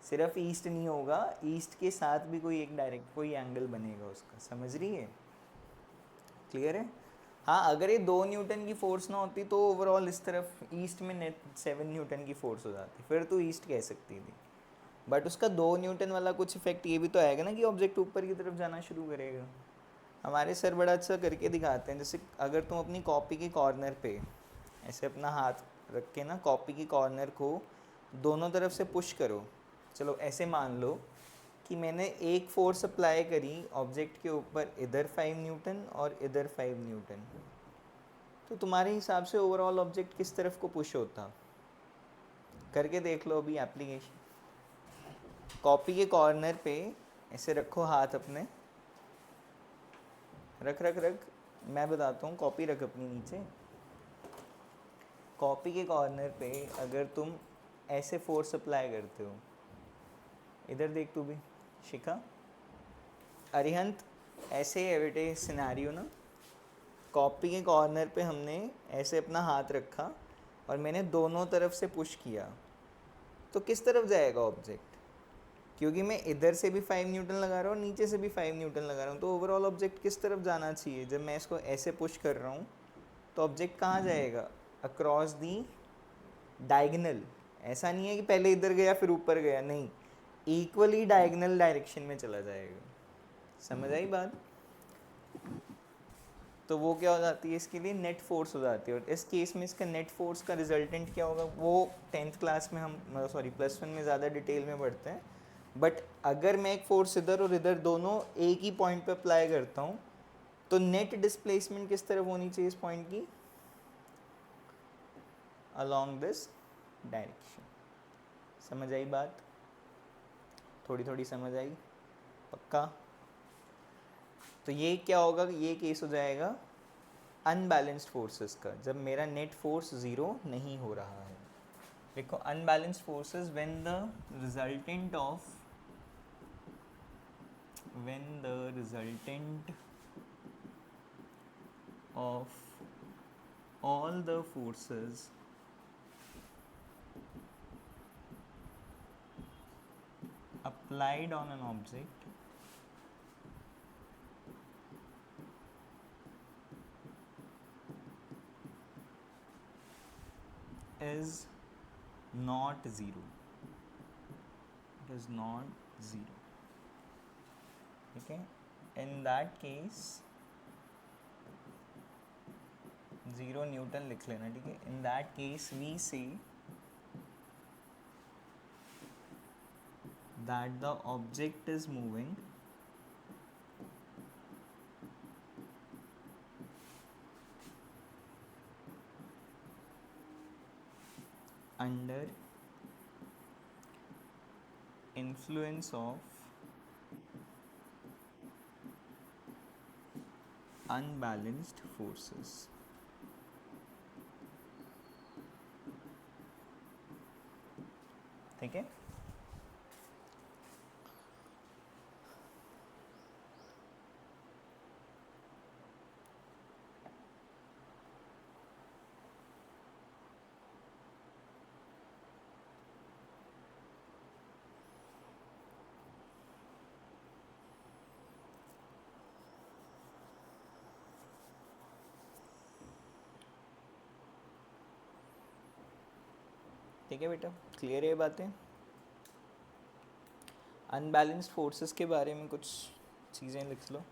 सिर्फ ईस्ट नहीं होगा, ईस्ट के साथ भी कोई एक डायरेक्ट कोई एंगल बनेगा उसका। समझ रही है? क्लियर है? हाँ, अगर ये 2 न्यूटन की फोर्स ना होती तो ओवरऑल इस तरफ ईस्ट में नेट 7 न्यूटन की फोर्स हो जाती, फिर तो ईस्ट कह सकती थी। बट उसका 2 न्यूटन वाला कुछ इफेक्ट ये भी तो आएगा ना कि ऑब्जेक्ट ऊपर की तरफ जाना शुरू करेगा। हमारे सर बड़ा अच्छा करके दिखाते हैं, जैसे अगर तुम अपनी कॉपी के कॉर्नर पे ऐसे अपना हाथ रख के ना कॉपी की कॉर्नर को दोनों तरफ से पुश करो। चलो ऐसे मान लो कि मैंने एक फोर्स अप्लाई करी ऑब्जेक्ट के ऊपर, इधर 5 न्यूटन और इधर 5 न्यूटन, तो तुम्हारे हिसाब से ओवरऑल ऑब्जेक्ट किस तरफ को पुश होता? करके देख लो अभी एप्लीकेशन। कॉपी के कॉर्नर पे ऐसे रखो हाथ अपने, रख रख रख, मैं बताता हूँ, कॉपी रख अपनी नीचे। कॉपी के कॉर्नर पे अगर तुम ऐसे फोर्स अप्लाई करते हो, इधर देख तू भी शिखा, अरिहंत, ऐसे है बेटे सिनेरियो ना। कॉपी के कॉर्नर पे हमने ऐसे अपना हाथ रखा और मैंने दोनों तरफ से पुश किया, तो किस तरफ जाएगा ऑब्जेक्ट? क्योंकि मैं इधर से भी 5 न्यूटन लगा रहा हूँ, नीचे से भी 5 न्यूटन लगा रहा हूँ, तो ओवरऑल ऑब्जेक्ट किस तरफ जाना चाहिए? जब मैं इसको ऐसे पुश कर रहा हूँ तो ऑब्जेक्ट कहाँ जाएगा? Across the diagonal. ऐसा नहीं है कि पहले इधर गया फिर ऊपर गया, नहीं, इक्वली डायगनल डायरेक्शन में चला जाएगा। समझ आई बात? तो वो क्या हो जाती है इसके लिए? नेट फोर्स हो जाती है। और इस केस में इसका नेट फोर्स का रिजल्टेंट क्या होगा वो 10th क्लास में हम +1 में ज़्यादा डिटेल में पढ़ते हैं। बट अगर मैं एक फोर्स इधर और इधर दोनों एक ही पॉइंट पे अप्लाई करता हूँ तो नेट डिस्प्लेसमेंट किस तरफ होनी चाहिए इस पॉइंट की? Along this direction. समझ आई बात? थोड़ी थोड़ी समझ आई? पक्का? तो ये क्या होगा? ये केस हो जाएगा अनबैलेंस्ड फोर्सेस का, जब मेरा नेट फोर्स ज़ीरो नहीं हो रहा है। देखो, unbalanced forces when the resultant of all the forces applied on an object is not zero. It is not zero. Okay, in that case 0 Newton लिख लेना, ठीक है। in that case we say that the object is moving under influence of unbalanced forces। ठीक है। ठीक है बेटा, क्लियर है ये बातें? अनबैलेंस्ड फोर्सेस के बारे में कुछ चीज़ें लिख लो।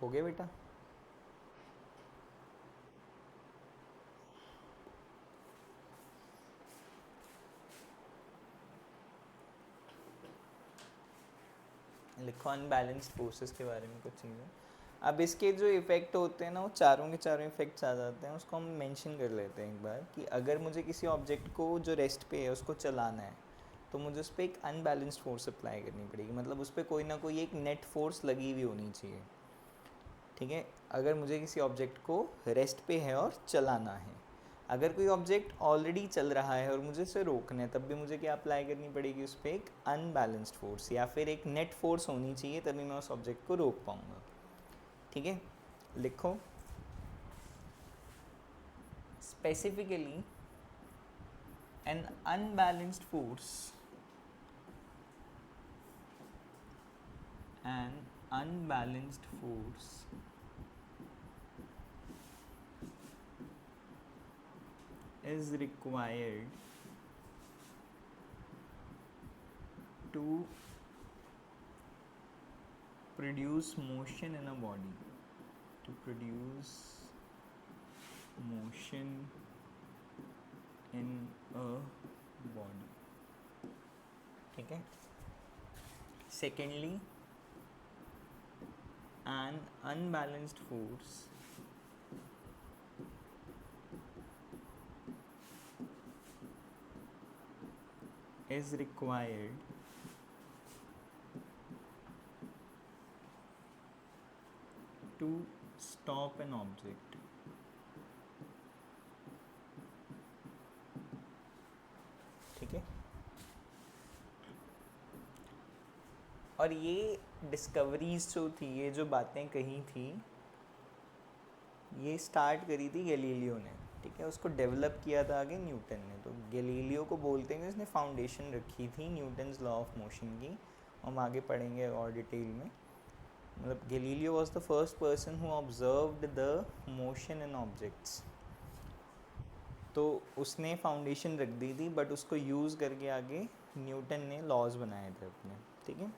हो गया बेटा? लिखो अनबैलेंस्ड फोर्सेस के बारे में कुछ चीज़ें। अब इसके जो इफ़ेक्ट होते हैं ना, वो चारों के चारों इफ़ेक्ट्स आ जाते हैं। उसको हम मेंशन कर लेते हैं एक बार कि अगर मुझे किसी ऑब्जेक्ट को जो रेस्ट पे है उसको चलाना है, तो मुझे उस पर एक अनबैलेंस्ड फोर्स अप्लाई करनी पड़ेगी। मतलब उस पर कोई ना कोई एक नेट फोर्स लगी हुई होनी चाहिए, ठीक है। अगर मुझे किसी ऑब्जेक्ट को रेस्ट पे है और चलाना है, अगर कोई ऑब्जेक्ट ऑलरेडी चल रहा है और मुझे उसे रोकना है, तब भी मुझे क्या अप्लाई करनी पड़ेगी उस पर, एक अनबैलेंस्ड फोर्स या फिर एक नेट फोर्स होनी चाहिए, तभी मैं उस ऑब्जेक्ट को रोक पाऊँगा, ठीक है। लिखो specifically N unbalanced force an unbalanced force is required to produce motion in a body, to produce motion in a body, ठीक है। Secondly, an unbalanced force is required to stop an object, ठीक है। और ये डिस्कवरीज जो थी, ये जो बातें कही थी, ये स्टार्ट करी थी गैलीलियो ने, ठीक है। उसको डेवलप किया था आगे न्यूटन ने। तो गैलीलियो को बोलते हैं कि उसने फाउंडेशन रखी थी न्यूटन्स लॉ ऑफ मोशन की। हम आगे पढ़ेंगे और डिटेल में। मतलब Galileo was the first person who observed the motion in objects. तो उसने फाउंडेशन रख दी थी, बट उसको यूज़ करके आगे न्यूटन ने लॉज बनाए थे अपने, ठीक है।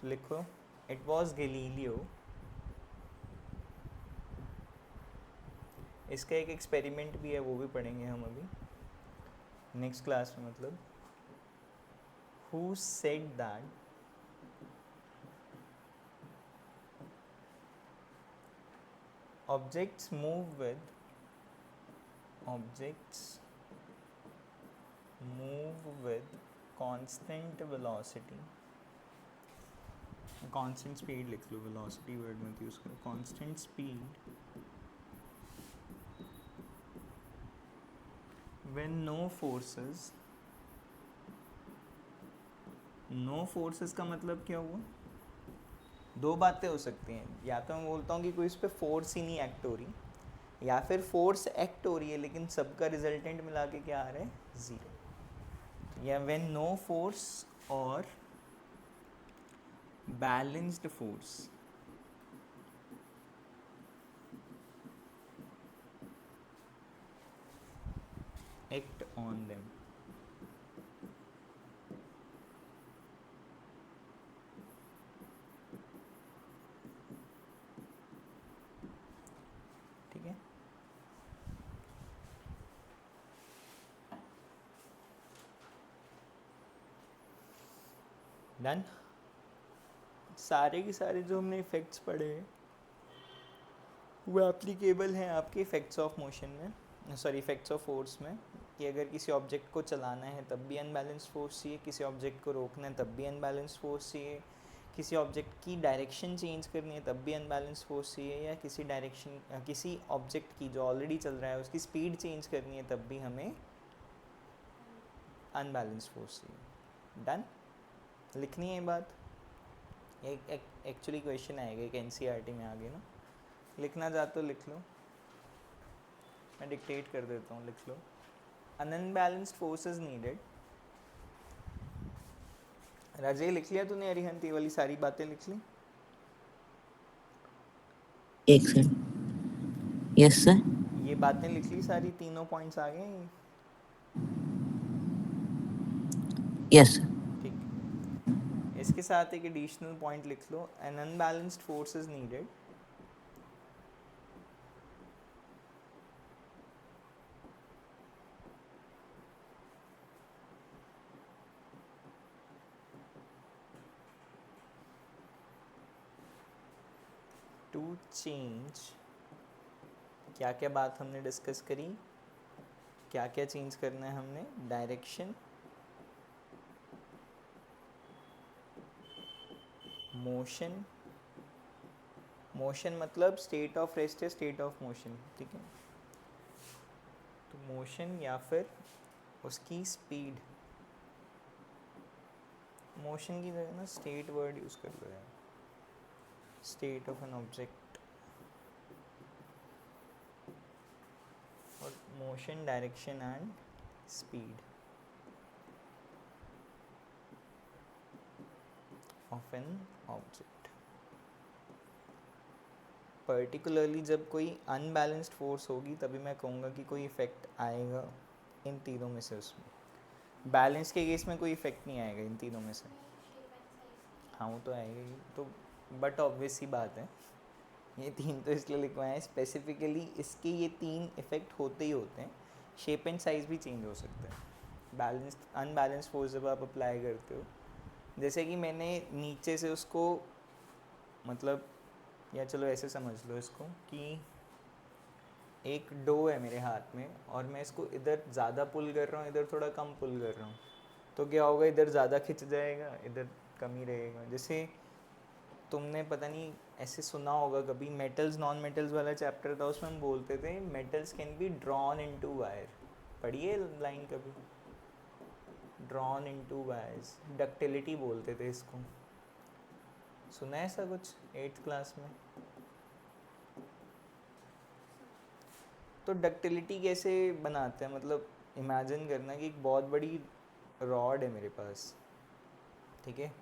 तो लिखो इट वाज गैलीलियो। इसका एक एक्सपेरिमेंट भी है, वो भी पढ़ेंगे हम अभी नेक्स्ट क्लास में। मतलब who said that objects move with constant velocity, constant speed लिख लो, velocity वर्ड मत यूज़ करो, constant speed when no forces का मतलब क्या हुआ? दो बातें हो सकती हैं, या तो मैं बोलता हूँ कि कोई इस पर फोर्स ही नहीं एक्ट हो रही, या फिर फोर्स एक्ट हो रही है लेकिन सबका रिजल्टेंट मिला के क्या आ रहा है? ज़ीरो। या व्हेन नो फोर्स और balanced force act on them, ठीक है। डन। सारे के सारे जो हमने इफ़ेक्ट्स पढ़े हैं वो एप्लीकेबल हैं आपके इफ़ेक्ट्स ऑफ मोशन में, सॉरी इफ़ेक्ट्स ऑफ फोर्स में। कि अगर किसी ऑब्जेक्ट को चलाना है तब भी अनबैलेंस फोर्स चाहिए, किसी ऑब्जेक्ट को रोकना है तब भी अनबैलेंस फोर्स चाहिए, किसी ऑब्जेक्ट की डायरेक्शन चेंज करनी है तब भी अनबैलेंस फोर्स चाहिए, या किसी ऑब्जेक्ट की जो ऑलरेडी चल रहा है उसकी स्पीड चेंज करनी है तब भी हमें अनबैलेंस फोर्स चाहिए। डन। लिखनी है ये बात। एक एक्चुअली क्वेश्चन आएगा एक एनसीईआरटी में आगे ना, लिखना चाहते तो लिख लो, मैं डिक्टेट कर देता हूँ, लिख लो। An unbalanced force is needed। राजे लिख लिया तूने? अरिहंत ये वाली सारी बातें लिख ली? एक सेकंड। Yes sir. ये बातें लिख ली सारी, तीनों पॉइंट्स आ गए? Yes sir. ठीक। इसके साथ एक एडिशनल पॉइंट लिख लो, an unbalanced force is needed to change, क्या क्या बात हमने डिस्कस करी, क्या क्या चेंज करना है हमने, डायरेक्शन, मोशन, मोशन मतलब स्टेट ऑफ रेस्ट है स्टेट ऑफ मोशन, ठीक है, तो मोशन या फिर उसकी स्पीड, मोशन की जगह ना स्टेट वर्ड यूज़ कर लो यार, स्टेट ऑफ एन ऑब्जेक्ट, और motion, direction and speed of an object. Particularly जब कोई अनबैलेंस्ड फोर्स होगी तभी मैं कहूँगा कि कोई इफ़ेक्ट आएगा इन तीनों में से, उसमें बैलेंस के केस में कोई इफ़ेक्ट नहीं आएगा इन तीनों में से। हाँ वो तो आएगा ही, तो बट ऑब्वियस ही बात है, ये तीन तो इसलिए लिखवाए हैं स्पेसिफिकली, इसके ये तीन इफ़ेक्ट होते ही होते हैं। शेप एंड साइज़ भी चेंज हो सकता है बैलेंस्ड अनबैलेंस्ड फोर्स जब आप अप्लाई करते हो। जैसे कि मैंने नीचे से उसको, मतलब या चलो ऐसे समझ लो इसको कि एक डो है मेरे हाथ में और मैं इसको इधर ज़्यादा पुल कर रहा हूँ, इधर थोड़ा कम पुल कर रहा हूँ, तो क्या होगा, इधर ज़्यादा खिंच जाएगा, इधर कम ही रहेगा। जैसे तुमने पता नहीं ऐसे सुना होगा कभी, मेटल्स नॉन मेटल्स वाला चैप्टर था, उसमें हम बोलते थे metals can be drawn into wire, पढ़िए लाइन कभी, ड्रॉन इनटू वायर्स, डक्टिलिटी बोलते थे इसको, सुना है ऐसा कुछ 8th क्लास में? तो डक्टिलिटी कैसे बनाते हैं, मतलब इमेजिन करना कि एक बहुत बड़ी रॉड है मेरे पास, ठीक है,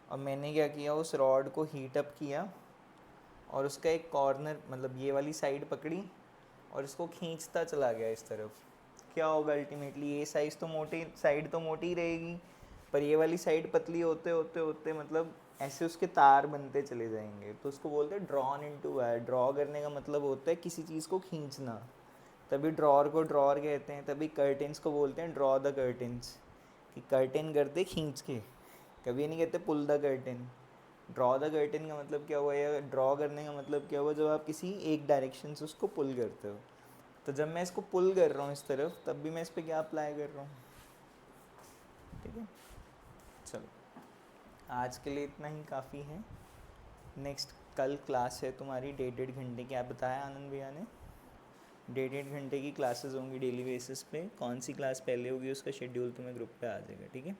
और मैंने क्या किया, उस रॉड को हीट अप किया और उसका एक कॉर्नर, मतलब ये वाली साइड पकड़ी और इसको खींचता चला गया इस तरफ, क्या होगा अल्टीमेटली, ये साइज़ तो मोटी, साइड तो मोटी रहेगी, पर ये वाली साइड पतली होते होते होते मतलब ऐसे उसके तार बनते चले जाएंगे, तो उसको बोलते हैं ड्रॉन इनटू वायर। ड्रॉ करने का मतलब होता है किसी चीज़ को खींचना, तभी ड्रॉर को ड्रॉर कहते हैं, तभी कर्टेंस को बोलते हैं ड्रॉ द कर्टेंस, कि कर्टेन करते खींच के, कभी नहीं कहते pull the curtain. Draw the curtain का मतलब क्या हुआ, या ड्रॉ करने का मतलब क्या हुआ, जब आप किसी एक डायरेक्शन से उसको पुल करते हो। तो जब मैं इसको पुल कर रहा हूँ इस तरफ, तब भी मैं इस पर क्या अप्लाई कर रहा हूँ, ठीक है। चलो आज के लिए इतना ही काफ़ी है। नेक्स्ट कल क्लास है तुम्हारी 1.5 घंटे की, आप बताया आनंद भैया ने 1.5 घंटे की क्लासेस होंगी डेली बेसिस पे, कौन सी क्लास पहले होगी उसका शेड्यूल तुम्हें ग्रुप पे आ जाएगा, ठीक है।